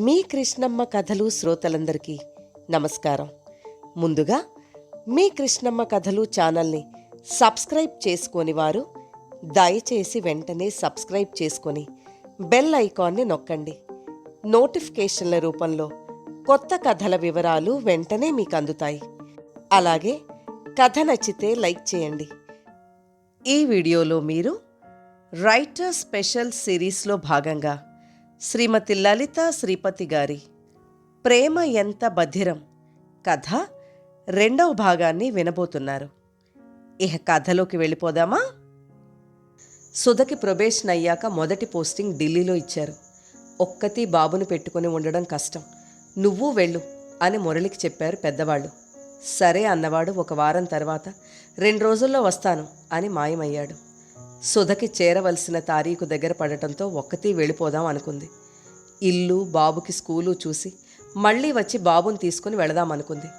మీ కృష్ణమ్మ కథలు శ్రోతలందరికీ నమస్కారం. ముందుగా మీ కృష్ణమ్మ కథలు ఛానల్ని సబ్స్క్రైబ్ చేసుకోని వారు దయచేసి వెంటనే సబ్స్క్రైబ్ చేసుకొని బెల్ ఐకాన్ని నొక్కండి. నోటిఫికేషన్ల రూపంలో కొత్త కథల వివరాలు వెంటనే మీకు అందుతాయి. అలాగే కథ నచ్చితే లైక్ చేయండి. ఈ వీడియోలో మీరు రైటర్ స్పెషల్ సిరీస్లో భాగంగా శ్రీమతి లలిత శ్రీపతి గారి ప్రేమ ఎంత బధిరం కథ రెండవ భాగాన్ని వినబోతున్నారు. ఇహ కథలోకి వెళ్ళిపోదామా? సుధకి ప్రొబేషన్ అయ్యాక మొదటి పోస్టింగ్ ఢిల్లీలో ఇచ్చారు. ఒక్కతి బాబుని పెట్టుకుని ఉండడం కష్టం, నువ్వు వెళ్ళు అని మురళికి చెప్పారు పెద్దవాళ్ళు. సరే అన్నవాడు ఒక వారం తర్వాత 2 రోజుల్లో వస్తాను అని మాయమయ్యాడు. సుధకి చేరవలసిన తారీఖు దగ్గర పడటంతో ఒక్కతీ వెళ్ళిపోదాం అనుకుంది. ఇల్లు బాబుకి స్కూలు చూసి మళ్ళీ వచ్చి బాబుని తీసుకుని వెళదామనుకుంది.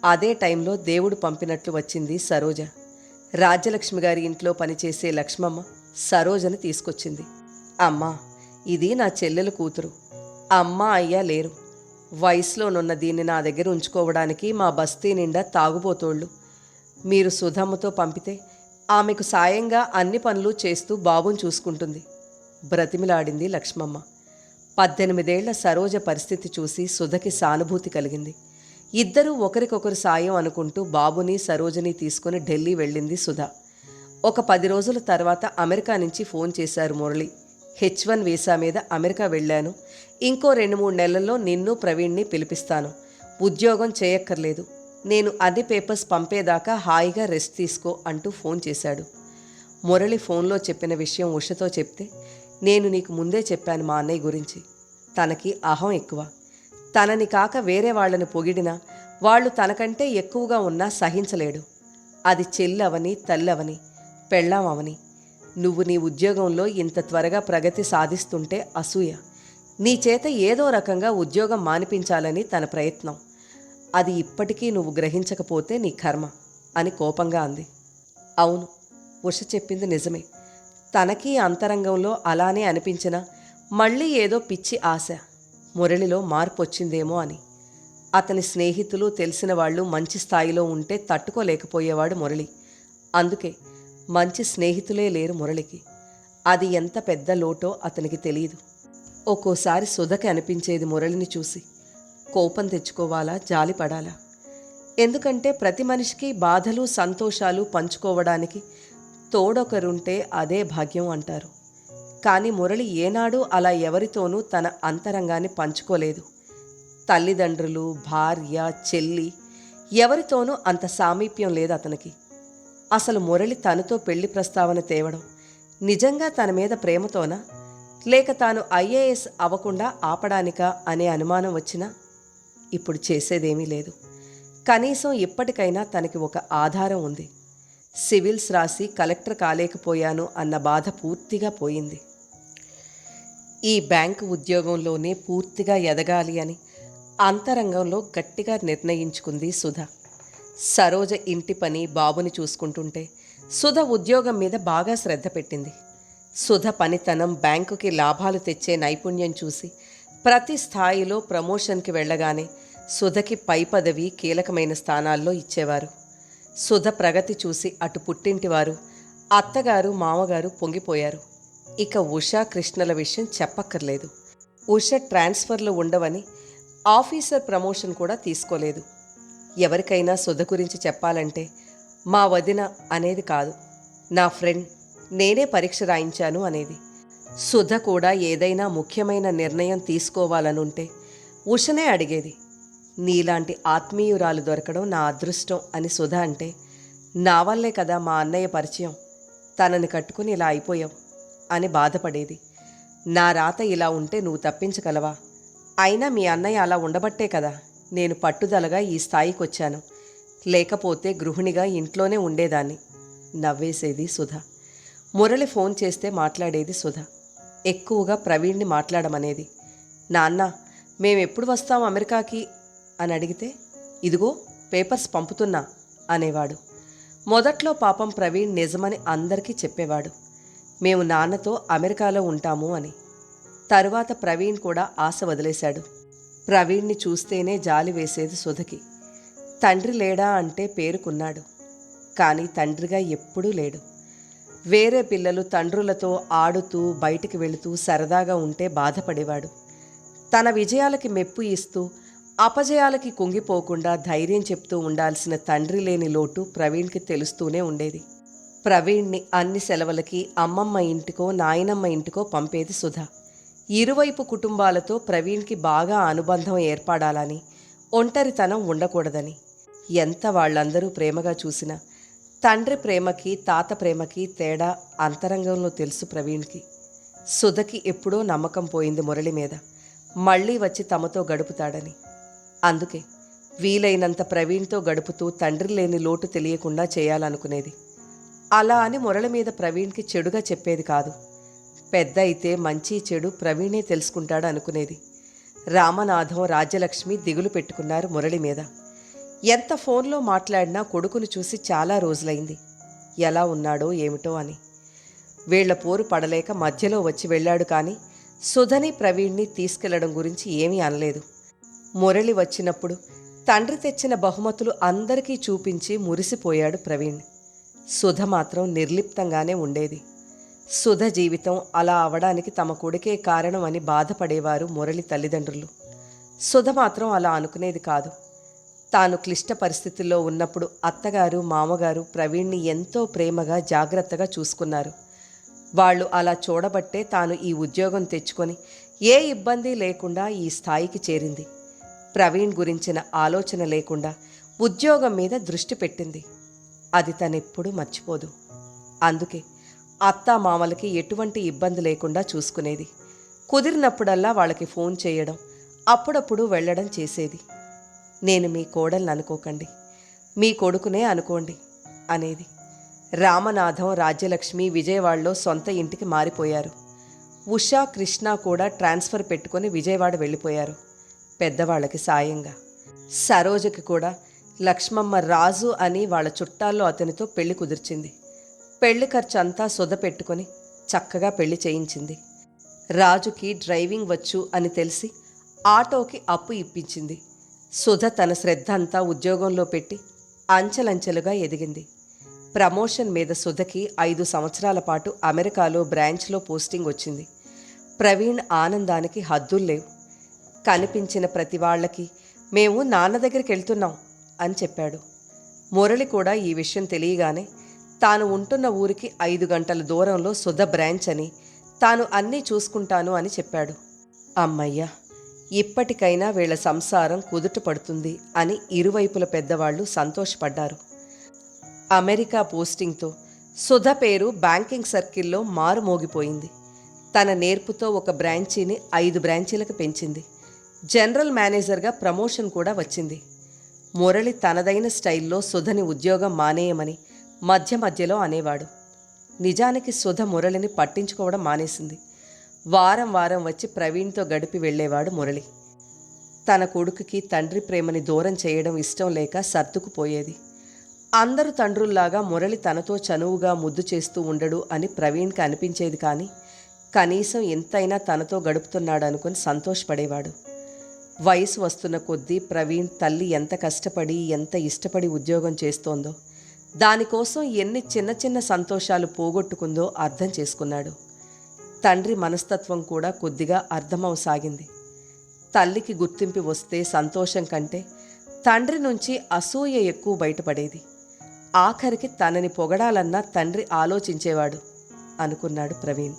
అదే టైంలో దేవుడు పంపినట్లు వచ్చింది సరోజ. రాజ్యలక్ష్మి గారి ఇంట్లో పనిచేసే లక్ష్మమ్మ సరోజని తీసుకొచ్చింది. అమ్మా, ఇది నా చెల్లెలు కూతురు. అమ్మ అయ్యా లేరు. వయసులోనున్న దీన్ని నా దగ్గర ఉంచుకోవడానికి మా బస్తీ నిండా తాగుబోతోళ్ళు. మీరు సుధమ్మతో పంపితే ఆమెకు సాయంగా అన్ని పనులు చేస్తూ బాబుని చూసుకుంటుంది బ్రతిమిలాడింది లక్ష్మమ్మ. 18 ఏళ్ల సరోజ పరిస్థితి చూసి సుధకి సానుభూతి కలిగింది. ఇద్దరూ ఒకరికొకరు సాయం అనుకుంటూ బాబుని సరోజని తీసుకుని ఢిల్లీ వెళ్ళింది సుధ. ఒక 10 రోజుల తర్వాత అమెరికా నుంచి ఫోన్ చేశారు మురళి. H1 వీసా మీద అమెరికా వెళ్ళాను, ఇంకో 2-3 నెలల్లో నిన్ను ప్రవీణ్ని పిలిపిస్తాను, ఉద్యోగం చేయక్కర్లేదు, నేను అన్ని పేపర్స్ పంపేదాకా హాయిగా రెస్ట్ తీసుకో అంటూ ఫోన్ చేశాడు. మురళి ఫోన్లో చెప్పిన విషయం ఉషతో చెప్తే, నేను నీకు ముందే చెప్పాను మా అన్నయ్య గురించి. తనకి అహం ఎక్కువ. తనని కాక వేరే వాళ్ళని పొగిడినా వాళ్ళు తనకంటే ఎక్కువగా ఉన్నా సహించలేడు. అది చెల్లవని తల్లవని పెళ్ళామవని. నువ్వు నీ ఉద్యోగంలో ఇంత త్వరగా ప్రగతి సాధిస్తుంటే అసూయ. నీ చేత ఏదో రకంగా ఉద్యోగం మానిపించాలని తన ప్రయత్నం. అది ఇప్పటికీ నువ్వు గ్రహించకపోతే నీ కర్మ అని కోపంగా అంది. అవును, ఉష చెప్పింది నిజమే. తనకి అంతరంగంలో అలానే అనిపించినా మళ్ళీ ఏదో పిచ్చి ఆశ, మురళిలో మార్పు వచ్చిందేమో అని. అతని స్నేహితులు తెలిసిన వాళ్ళు మంచి స్థాయిలో ఉంటే తట్టుకోలేకపోయేవాడు మురళి. అందుకే మంచి స్నేహితులే లేరు మురళికి. అది ఎంత పెద్ద లోటో అతనికి తెలియదు. ఒక్కోసారి సుధకి అనిపించేది మురళిని చూసి, కోపం తెచ్చుకోవాలా, జాలి పడాలా? ఎందుకంటే ప్రతి మనిషికి బాధలు సంతోషాలు పంచుకోవడానికి తోడొకరుంటే అదే భాగ్యం అంటారు. కానీ మురళి ఏనాడూ అలా ఎవరితోనూ తన అంతరంగాన్ని పంచుకోలేదు. తల్లిదండ్రులు, భార్య, చెల్లి ఎవరితోనూ అంత సామీప్యం లేదు అతనికి. అసలు మురళి తనతో పెళ్లి ప్రస్తావన తేవడం నిజంగా తన మీద ప్రేమతోనా, లేక తాను IAS అవ్వకుండా ఆపడానికా అనే అనుమానం వచ్చినా ఇప్పుడు చేసేదేమీ లేదు. కనీసం ఇప్పటికైనా తనకి ఒక ఆధారం ఉంది. సివిల్స్ రాసి కలెక్టర్ కాలేకపోయాను అన్న బాధ పూర్తిగా పోయింది. ఈ బ్యాంకు ఉద్యోగంలోనే పూర్తిగా ఎదగాలి అని అంతరంగంలో గట్టిగా నిర్ణయించుకుంది సుధ. సరోజ ఇంటి పని, బాబుని చూసుకుంటుంటే సుధ ఉద్యోగం మీద బాగా శ్రద్ధ పెట్టింది. సుధ పనితనం, బ్యాంకుకి లాభాలు తెచ్చే నైపుణ్యం చూసి ప్రతి స్థాయిలో ప్రమోషన్కి వెళ్ళగానే సుధకి పై పదవి, కీలకమైన స్థానాల్లో ఇచ్చేవారు. సుధ ప్రగతి చూసి అటు పుట్టింటివారు, అత్తగారు, మామగారు పొంగిపోయారు. ఇక ఉష, కృష్ణల విషయం చెప్పక్కర్లేదు. ఉష ట్రాన్స్ఫర్లు ఉండవని ఆఫీసర్ ప్రమోషన్ కూడా తీసుకోలేదు. ఎవరికైనా సుధ గురించి చెప్పాలంటే మా వదిన అనేది కాదు, నా ఫ్రెండ్, నేనే పరీక్ష రాయించాను అనేది. సుధ కూడా ఏదైనా ముఖ్యమైన నిర్ణయం తీసుకోవాలనుంటే ఉషనే అడిగేది. నీలాంటి ఆత్మీయురాలు దొరకడం నా అదృష్టం అని సుధ అంటే, నా వల్లే కదా మా అన్నయ్య పరిచయం, తనని కట్టుకుని ఇలా అయిపోయావు అని బాధపడేది. నా రాత ఇలా ఉంటే నువ్వు తప్పించగలవా? అయినా మీ అన్నయ్య అలా ఉండబట్టే కదా నేను పట్టుదలగా ఈ స్థాయికి వచ్చాను, లేకపోతే గృహిణిగా ఇంట్లోనే ఉండేదాన్ని నవ్వేసేది సుధ. మురళి ఫోన్ చేస్తే మాట్లాడేది సుధ. ఎక్కువగా ప్రవీణ్ని మాట్లాడమనేది. నాన్న, మేమెప్పుడు వస్తాం అమెరికాకి అని అడిగితే, ఇదిగో పేపర్స్ పంపుతున్నా అనేవాడు. మొదట్లో పాపం ప్రవీణ్ నిజమని అందరికీ చెప్పేవాడు, మేము నాన్నతో అమెరికాలో ఉంటాము అని. తరువాత ప్రవీణ్ కూడా ఆశ వదిలేశాడు. ప్రవీణ్ని చూస్తేనే జాలి వేసేది సుధకి. తండ్రి లేడా అంటే పేరుకున్నాడు, కానీ తండ్రిగా ఎప్పుడూ లేడు. వేరే పిల్లలు తండ్రులతో ఆడుతూ బయటికి వెళుతూ సరదాగా ఉంటే బాధపడేవాడు. తన విజయాలకి మెప్పు ఇస్తూ అపజయాలకి కుంగిపోకుండా ధైర్యం చెప్తూ ఉండాల్సిన తండ్రి లేని లోటు ప్రవీణ్కి తెలుస్తూనే ఉండేది. ప్రవీణ్ని అన్ని సెలవులకి అమ్మమ్మ ఇంటికో నాయనమ్మ ఇంటికో పంపేది సుధ. ఇరువైపు కుటుంబాలతో ప్రవీణ్కి బాగా అనుబంధం ఏర్పడాలని, ఒంటరితనం ఉండకూడదని. ఎంత వాళ్ళందరూ ప్రేమగా చూసినా తండ్రి ప్రేమకి తాత ప్రేమకి తేడా అంతరంగంలో తెలుసు ప్రవీణ్కి. సుధకి ఎప్పుడో నమ్మకం పోయింది మురళి మీద, మళ్ళీ వచ్చి తమతో గడుపుతాడని. అందుకే వీలైనంత ప్రవీణ్తో గడుపుతూ తండ్రి లేని లోటు తెలియకుండా చేయాలనుకునేది. అలా అని మురళి మీద ప్రవీణ్కి చెడుగా చెప్పేది కాదు. పెద్ద అయితే మంచి చెడు ప్రవీణే తెలుసుకుంటాడు అనుకునేది. రామనాథం, రాజ్యలక్ష్మి దిగులు పెట్టుకున్నారు మురళి మీద. ఎంత ఫోన్లో మాట్లాడినా కొడుకును చూసి చాలా రోజులైంది, ఎలా ఉన్నాడో ఏమిటో అని. వీళ్ల పోరు పడలేక మధ్యలో వచ్చి వెళ్ళాడు, కానీ సుధని ప్రవీణ్ని తీసుకెళ్లడం గురించి ఏమీ అనలేదు. మురళి వచ్చినప్పుడు తండ్రి తెచ్చిన బహుమతులు అందరికీ చూపించి మురిసిపోయాడు ప్రవీణ్. సుధ మాత్రం నిర్లిప్తంగానే ఉండేది. సుధ జీవితం అలా అవడానికి తమ కొడుకే కారణం అని బాధపడేవారు మురళి తల్లిదండ్రులు. సుధ మాత్రం అలా అనుకునేది కాదు. తాను క్లిష్ట పరిస్థితుల్లో ఉన్నప్పుడు అత్తగారు, మామగారు ప్రవీణ్ని ఎంతో ప్రేమగా జాగ్రత్తగా చూసుకున్నారు. వాళ్ళు అలా చూడబట్టే తాను ఈ ఉద్యోగం తెచ్చుకొని ఏ ఇబ్బంది లేకుండా ఈ స్థాయికి చేరింది. ప్రవీణ్ గురించిన ఆలోచన లేకుండా ఉద్యోగం మీద దృష్టి పెట్టింది. అది తనెప్పుడూ మర్చిపోదు. అందుకే అత్తా మామలకి ఎటువంటి ఇబ్బంది లేకుండా చూసుకునేది. కుదిరినప్పుడల్లా వాళ్ళకి ఫోన్ చేయడం, అప్పుడప్పుడు వెళ్ళడం చేసేది. నేను మీ కోడల్ని అనుకోకండి, మీ కొడుకునే అనుకోండి అనేది. రామనాథం, రాజ్యలక్ష్మి విజయవాడలో సొంత ఇంటికి మారిపోయారు. ఉషా, కృష్ణ కూడా ట్రాన్స్ఫర్ పెట్టుకొని విజయవాడ వెళ్ళిపోయారు పెద్దవాళ్ళకి సాయంగా. సరోజకి కూడా లక్ష్మమ్మ రాజు అని వాళ్ళ చుట్టాల్లో అతనితో పెళ్లి కుదిర్చింది. పెళ్లి ఖర్చు అంతా సొద పెట్టుకొని చక్కగా పెళ్లి చేయించింది. రాజుకి డ్రైవింగ్ వచ్చు అని తెలిసి ఆటోకి అప్పు ఇప్పించింది. సుధ తన శ్రద్ధ అంతా ఉద్యోగంలో పెట్టి అంచెలంచెలుగా ఎదిగింది. ప్రమోషన్ మీద సుధకి 5 సంవత్సరాల పాటు అమెరికాలో బ్రాంచ్లో పోస్టింగ్ వచ్చింది. ప్రవీణ్ ఆనందానికి హద్దుల్లేవు. కనిపించిన ప్రతి వాళ్ళకి మేము నాన్న దగ్గరికి వెళ్తున్నాం అని చెప్పాడు. మురళి కూడా ఈ విషయం తెలియగానే తాను ఉంటున్న ఊరికి 5 గంటల దూరంలో సుధ బ్రాంచ్ అని, తాను అన్నీ చూసుకుంటాను అని చెప్పాడు. అమ్మయ్య, ఇప్పటికైనా వీళ్ల సంసారం కుదుట పడుతుంది అని ఇరువైపుల పెద్దవాళ్లు సంతోషపడ్డారు. అమెరికా పోస్టింగ్తో సుధ పేరు బ్యాంకింగ్ సర్కిల్లో మారుమోగిపోయింది. తన నేర్పుతో ఒక బ్రాంచీని 5 బ్రాంచీలకు పెంచింది. జనరల్ మేనేజర్గా ప్రమోషన్ కూడా వచ్చింది. మురళి తనదైన స్టైల్లో సుధని ఉద్యోగం మానేయమని మధ్య మధ్యలో అనేవాడు. నిజానికి సుధ మురళిని పట్టించుకోవడం మానేసింది. వారం వారం వచ్చి ప్రవీణ్తో గడిపి వెళ్ళేవాడు మురళి. తన కొడుకుకి తండ్రి ప్రేమని దూరం చేయడం ఇష్టం లేక సర్దుకుపోయేది. అందరూ తండ్రుల్లాగా మురళి తనతో చనువుగా ముద్దు చేస్తూ ఉండడు అని ప్రవీణ్కి అనిపించేది, కానీ కనీసం ఎంతైనా తనతో గడుపుతున్నాడు అనుకుని సంతోషపడేవాడు. వయసు వస్తున్న కొద్దీ ప్రవీణ్ తల్లి ఎంత కష్టపడి ఎంత ఇష్టపడి ఉద్యోగం చేస్తోందో, దానికోసం ఎన్ని చిన్న చిన్న సంతోషాలు పోగొట్టుకుందో అర్థం చేసుకున్నాడు. తండ్రి మనస్తత్వం కూడా కొద్దిగా అర్థమవసాగింది. తల్లికి గుర్తింపు వస్తే సంతోషం కంటే తండ్రి నుంచి అసూయ ఎక్కువ బయటపడేది. ఆఖరికి తనని పొగడాలన్నా తండ్రి ఆలోచించేవాడు అనుకున్నాడు ప్రవీణ్.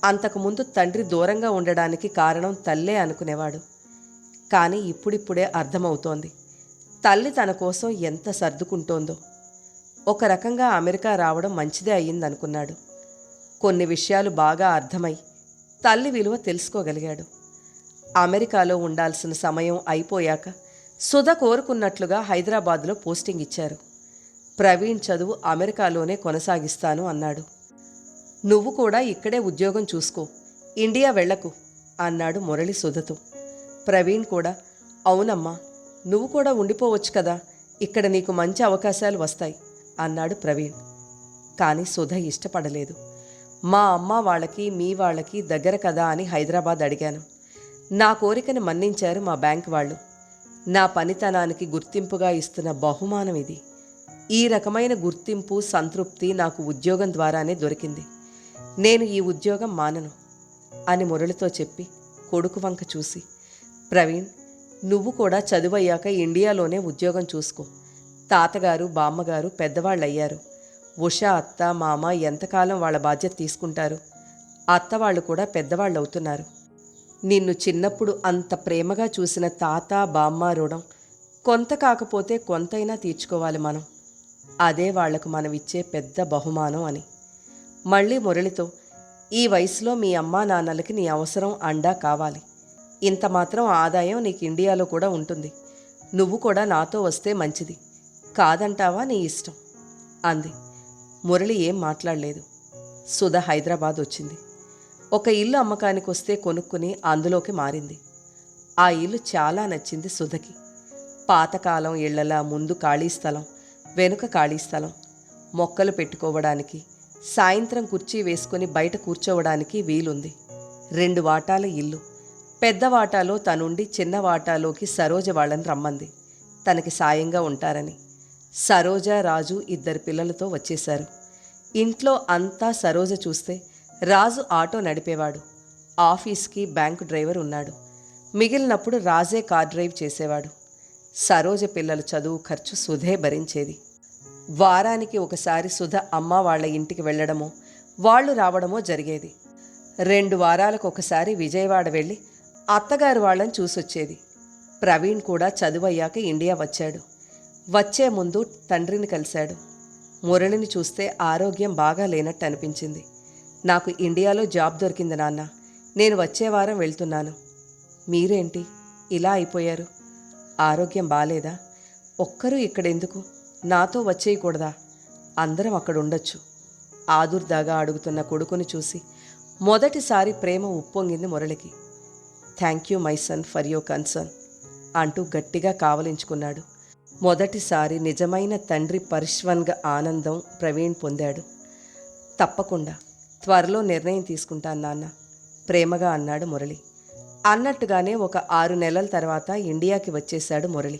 అంతకుముందు తండ్రి దూరంగా ఉండడానికి కారణం తల్లే అనుకునేవాడు. కానీ ఇప్పుడిప్పుడే అర్థమవుతోంది తల్లి తన కోసం ఎంత సర్దుకుంటోందో. ఒక రకంగా అమెరికా రావడం మంచిదే అయ్యిందనుకున్నాడు. కొన్ని విషయాలు బాగా అర్థమై తల్లి విలువ తెలుసుకోగలిగాడు. అమెరికాలో ఉండాల్సిన సమయం అయిపోయాక సుధ కోరుకున్నట్లుగా హైదరాబాద్లో పోస్టింగ్ ఇచ్చారు. ప్రవీణ్ చదువు అమెరికాలోనే కొనసాగిస్తాను అన్నాడు. నువ్వు కూడా ఇక్కడే ఉద్యోగం చూసుకో, ఇండియా వెళ్ళకు అన్నాడు మురళి సుధతో. ప్రవీణ్ కూడా అవునమ్మా, నువ్వు కూడా ఉండిపోవచ్చు కదా, ఇక్కడ నీకు మంచి అవకాశాలు వస్తాయి అన్నాడు ప్రవీణ్. కానీ సుధ ఇష్టపడలేదు. మా అమ్మ వాళ్ళకి మీ వాళ్ళకి దగ్గర కదా అని హైదరాబాద్ అడిగాను. నా కోరికను మన్నించారు మా బ్యాంక్ వాళ్ళు. నా పనితనానికి గుర్తింపుగా ఇస్తున్న బహుమానం ఇది. ఈ రకమైన గుర్తింపు, సంతృప్తి నాకు ఉద్యోగం ద్వారానే దొరికింది. నేను ఈ ఉద్యోగం మానను అని మురళితో చెప్పి కొడుకు వంక చూసి, ప్రవీణ్, నువ్వు కూడా చదువయ్యాక ఇండియాలోనే ఉద్యోగం చూసుకో. తాతగారు బామ్మగారు పెద్దవాళ్ళయ్యారు. ఉషా అత్త మామ ఎంతకాలం వాళ్ళ బాధ్యత తీసుకుంటారు? అత్త వాళ్ళు కూడా పెద్దవాళ్ళు అవుతున్నారు. నిన్ను చిన్నప్పుడు అంత ప్రేమగా చూసిన తాత బామ్మ రుణం కొంత కాకపోతే కొంతైనా తీర్చుకోవాలి మనం. అదే వాళ్లకు మనం ఇచ్చే పెద్ద బహుమానం అని. మళ్ళీ మురళితో, ఈ వయసులో మీ అమ్మా నాన్నలకి నీ అవసరం అండా కావాలి. ఇంత మాత్రం ఆదాయం నీకు ఇండియాలో కూడా ఉంటుంది. నువ్వు కూడా నాతో వస్తే మంచిది. కాదంటావా నీ ఇష్టం అంది. మురళి ఏం మాట్లాడలేదు. సుధ హైదరాబాద్ వచ్చింది. ఒక ఇల్లు అమ్మకానికి వస్తే కొనుక్కుని అందులోకి మారింది. ఆ ఇల్లు చాలా నచ్చింది సుధకి. పాతకాలం ఇళ్లలా ముందు ఖాళీ స్థలం, వెనుక ఖాళీ స్థలం, మొక్కలు పెట్టుకోవడానికి, సాయంత్రం కుర్చీ వేసుకొని బయట కూర్చోవడానికి వీలుంది. 2 వాటాల ఇల్లు. పెద్ద వాటాలో తనుండి చిన్న వాటాలోకి సరోజ వాళ్ళని రమ్మంది, తనకి సాయంగా ఉంటారని. సరోజ, రాజు 2 పిల్లలతో వచ్చేశారు. ఇంట్లో అంతా సరోజ చూస్తే రాజు ఆటో నడిపేవాడు. ఆఫీస్కి బ్యాంకు డ్రైవర్ ఉన్నాడు. మిగిలినప్పుడు రాజే కార్ డ్రైవ్ చేసేవాడు. సరోజ పిల్లల చదువు ఖర్చు సుధే భరించేది. వారానికి ఒకసారి సుధ అమ్మ వాళ్ళ ఇంటికి వెళ్ళడమో వాళ్ళు రావడమో జరిగేది. 2 వారాలకు ఒకసారి విజయవాడ వెళ్ళి అత్తగారు వాళ్ళని చూసొచ్చేది. ప్రవీణ్ కూడా చదువయ్యాక ఇండియా వచ్చాడు. వచ్చే ముందు తండ్రిని కలిశాడు. మురళిని చూస్తే ఆరోగ్యం బాగా లేనట్టు అనిపించింది. నాకు ఇండియాలో జాబ్ దొరికింది నాన్న, నేను వచ్చే వారం వెళ్తున్నాను. మీరేంటి ఇలా అయిపోయారు? ఆరోగ్యం బాలేదా? ఒక్కరూ ఇక్కడెందుకు? నాతో వచ్చేయకూడదా? అందరం అక్కడ ఉండొచ్చు. ఆదుర్దాగా అడుగుతున్న కొడుకుని చూసి మొదటిసారి ప్రేమ ఉప్పొంగింది మురళికి. Thank you my son for your concern అంటూ గట్టిగా కావలించుకున్నాడు. మొదటిసారి నిజమైన తండ్రి పరిశ్వన్గా ఆనందం ప్రవీణ్ పొందాడు. తప్పకుండా త్వరలో నిర్ణయం తీసుకుంటాను నాన్న, ప్రేమగా అన్నాడు మురళి. అన్నట్టుగానే ఒక 6 నెలల తర్వాత ఇండియాకి వచ్చేశాడు మురళి.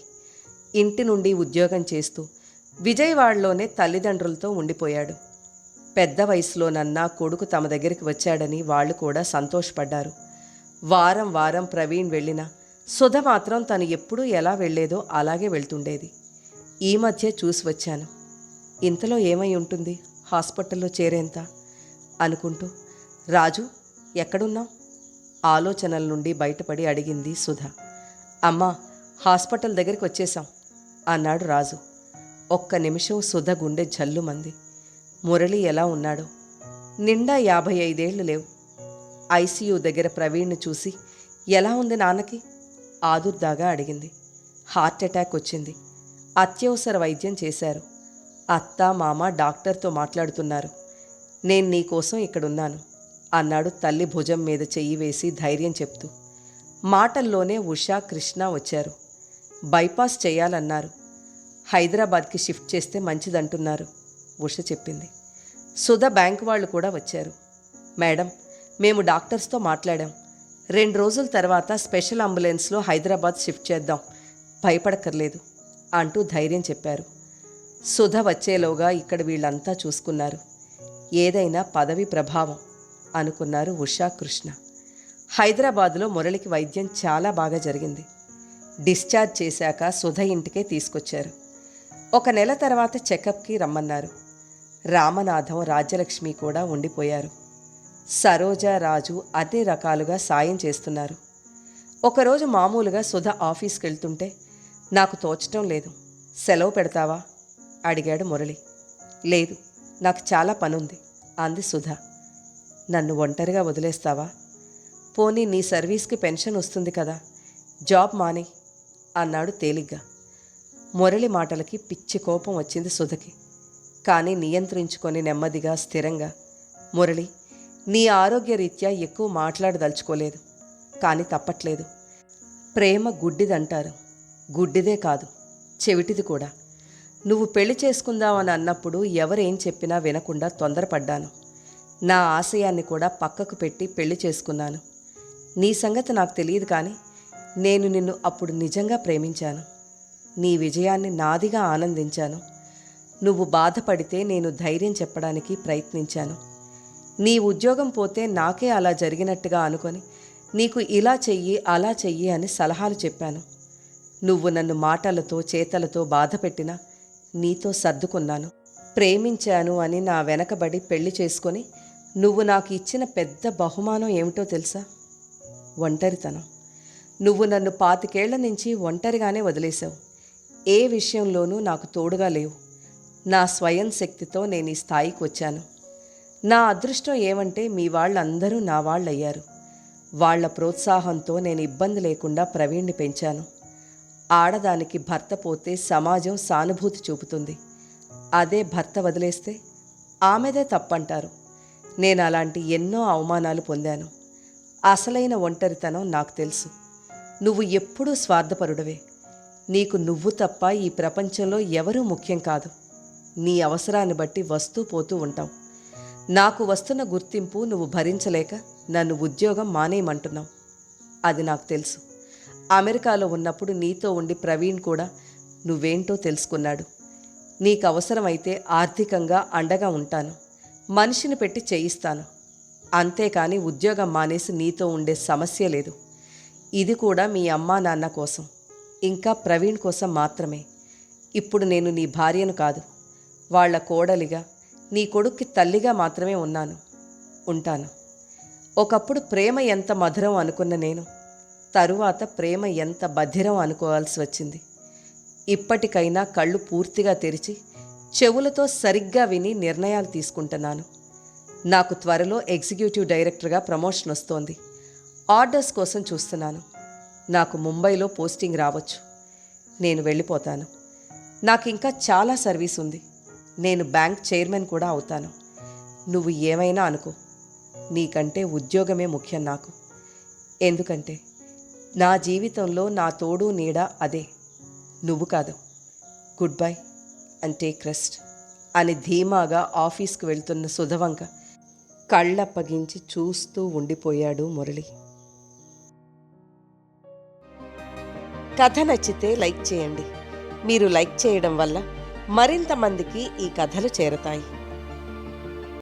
ఇంటి నుండి ఉద్యోగం చేస్తూ విజయవాడలోనే తల్లిదండ్రులతో ఉండిపోయాడు. పెద్ద వయసులోనన్నా కొడుకు తమ దగ్గరికి వచ్చాడని వాళ్ళు కూడా సంతోషపడ్డారు. వారం వారం ప్రవీణ్ వెళ్ళినా సుధ మాత్రం తను ఎప్పుడూ ఎలా వెళ్ళేదో అలాగే వెళ్తుండేది. ఈ మధ్య చూసి వచ్చాను. ఇంతలో ఏమై ఉంటుంది హాస్పిటల్లో చేరేంత అనుకుంటూ, రాజు ఎక్కడున్నావు? ఆలోచనల నుండి బయటపడి అడిగింది సుధ. అమ్మా, హాస్పిటల్ దగ్గరికి వచ్చేశాం అన్నాడు రాజు. ఒక్క నిమిషం సుధ గుండె జల్లుమంది. మురళి ఎలా ఉన్నాడో? నిండా 55 ఏళ్లు లేవు. ఐసీయూ దగ్గర ప్రవీణ్ను చూసి ఎలా ఉంది నాన్నకి ఆదుర్దాగా అడిగింది. హార్ట్ అటాక్ వచ్చింది. అత్యవసర వైద్యం చేశారు. అత్త మామ డాక్టర్తో మాట్లాడుతున్నారు. నేను నీకోసం ఇక్కడున్నాను అన్నాడు తల్లి భుజం మీద చెయ్యి వేసి ధైర్యం చెప్తూ. మాటల్లోనే ఉషా, కృష్ణ వచ్చారు. బైపాస్ చేయాలన్నారు. హైదరాబాద్కి షిఫ్ట్ చేస్తే మంచిదంటున్నారు ఉష చెప్పింది. సుధ బ్యాంక్ వాళ్ళు కూడా వచ్చారు. మేడం, మేము డాక్టర్స్తో మాట్లాడాం. 2 రోజుల తర్వాత స్పెషల్ అంబులెన్స్లో హైదరాబాద్ షిఫ్ట్ చేద్దాం, భయపడక్కర్లేదు అంటూ ధైర్యం చెప్పారు. సుధ వచ్చేలోగా ఇక్కడ వీళ్ళంతా చూసుకున్నారు. ఏదైనా పదవి ప్రభావం అనుకున్నారు ఉషా, కృష్ణ. హైదరాబాదులో మురళికి వైద్యం చాలా బాగా జరిగింది. డిశ్చార్జ్ చేశాక సుధ ఇంటికే తీసుకొచ్చారు. 1 నెల తర్వాత చెకప్కి రమ్మన్నారు. రామనాథం, రాజ్యలక్ష్మి కూడా ఉండిపోయారు. సరోజ, రాజు అన్ని రకాలుగా సాయం చేస్తున్నారు. ఒకరోజు మామూలుగా సుధ ఆఫీస్కి వెళ్తుంటే, నాకు తోచటం లేదు, సెలవు పెడతావా అడిగాడు మురళి. లేదు, నాకు చాలా పనుంది అంది సుధ. నన్ను ఒంటరిగా వదిలేస్తావా? పోనీ నీ సర్వీస్కి పెన్షన్ వస్తుంది కదా, జాబ్ మానే అన్నాడు తేలిగ్గా. మురళి మాటలకి పిచ్చి కోపం వచ్చింది సుధకి. కానీ నియంత్రించుకొని నెమ్మదిగా స్థిరంగా, మురళి, నీ ఆరోగ్యరీత్యా ఎక్కువ మాట్లాడదలుచుకోలేదు, కానీ తప్పట్లేదు. ప్రేమ గుడ్డిదంటారు. గుడ్డిదే కాదు, చెవిటిది కూడా. నువ్వు పెళ్లి చేసుకుందామని అన్నప్పుడు ఎవరేం చెప్పినా వినకుండా తొందరపడ్డాను. నా ఆశయాన్ని కూడా పక్కకు పెట్టి పెళ్లి చేసుకున్నాను. నీ సంగతి నాకు తెలియదు, కానీ నేను నిన్ను అప్పుడు నిజంగా ప్రేమించాను. నీ విజయాన్ని నాదిగా ఆనందించాను. నువ్వు బాధపడితే నేను ధైర్యం చెప్పడానికి ప్రయత్నించాను. నీ ఉద్యోగం పోతే నాకే అలా జరిగినట్టుగా అనుకొని నీకు ఇలా చెయ్యి అలా చెయ్యి అని సలహాలు చెప్పాను. నువ్వు నన్ను మాటలతో చేతలతో బాధపెట్టినా నీతో సర్దుకున్నాను. ప్రేమించాను అని నా వెనకబడి పెళ్లి చేసుకొని నువ్వు నాకు ఇచ్చిన పెద్ద బహుమానం ఏమిటో తెలుసా? ఒంటరితనం. నువ్వు నన్ను 25 ఏళ్ల నుంచి ఒంటరిగానే వదిలేశావు. ఏ విషయంలోనూ నాకు తోడుగా లేవు. నా స్వయం శక్తితో నేను ఈ స్థాయికి వచ్చాను. నా అదృష్టం ఏమంటే మీ వాళ్ళందరూ నా వాళ్ళయ్యారు. వాళ్ల ప్రోత్సాహంతో నేను ఇబ్బంది లేకుండా ప్రవీణ్ణి పెంచాను. ఆడదానికి భర్త పోతే సమాజం సానుభూతి చూపుతుంది. అదే భర్త వదిలేస్తే ఆమెదే తప్పంటారు. నేను అలాంటి ఎన్నో అవమానాలు పొందాను. అసలైన ఒంటరితనం నాకు తెలుసు. నువ్వు ఎప్పుడూ స్వార్థపరుడవే. నీకు నువ్వు తప్ప ఈ ప్రపంచంలో ఎవరూ ముఖ్యం కాదు. నీ అవసరాన్ని బట్టి వస్తూ పోతూ ఉంటావు. నాకు వస్తున్న గుర్తింపు నువ్వు భరించలేక నన్ను ఉద్యోగం మానేయమంటున్నావు. అది నాకు తెలుసు. అమెరికాలో ఉన్నప్పుడు నీతో ఉండి ప్రవీణ్ కూడా నువ్వేంటో తెలుసుకున్నాడు. నీకు అవసరమైతే ఆర్థికంగా అండగా ఉంటాను. మనిషిని పెట్టి చేయిస్తాను. అంతేకాని ఉద్యోగం మానేసి నీతో ఉండే సమస్య లేదు. ఇది కూడా మీ అమ్మా నాన్న కోసం, ఇంకా ప్రవీణ్ కోసం మాత్రమే. ఇప్పుడు నేను నీ భార్యను కాదు, వాళ్ల కోడలిగా, నీ కొడుక్కి తల్లిగా మాత్రమే ఉంటాను. ఒకప్పుడు ప్రేమ ఎంత మధురం అనుకున్న నేను తరువాత ప్రేమ ఎంత బధిరం అనుకోవాల్సి వచ్చింది. ఇప్పటికైనా కళ్ళు పూర్తిగా తెరిచి చెవులతో సరిగ్గా విని నిర్ణయాలు తీసుకుంటున్నాను. నాకు త్వరలో ఎగ్జిక్యూటివ్ డైరెక్టర్గా ప్రమోషన్ వస్తోంది. ఆర్డర్స్ కోసం చూస్తున్నాను. నాకు ముంబైలో పోస్టింగ్ రావచ్చు. నేను వెళ్ళిపోతాను. నాకు ఇంకా చాలా సర్వీస్ ఉంది. నేను బ్యాంక్ చైర్మన్ కూడా అవుతాను. నువ్వు ఏమైనా అనుకో, నీకంటే ఉద్యోగమే ముఖ్యం నాకు. ఎందుకంటే నా జీవితంలో నా తోడు నీడ అదే, నువ్వు కాదు. Good bye and take rest అని ధీమాగా ఆఫీస్కు వెళ్తున్న సుధవంక కళ్ళప్పగించి చూస్తూ ఉండిపోయాడు మురళి. కథ నచ్చితే లైక్ చేయండి. మీరు లైక్ చేయడం వల్ల మరింత మందికి ఈ కథలు చేరతాయి.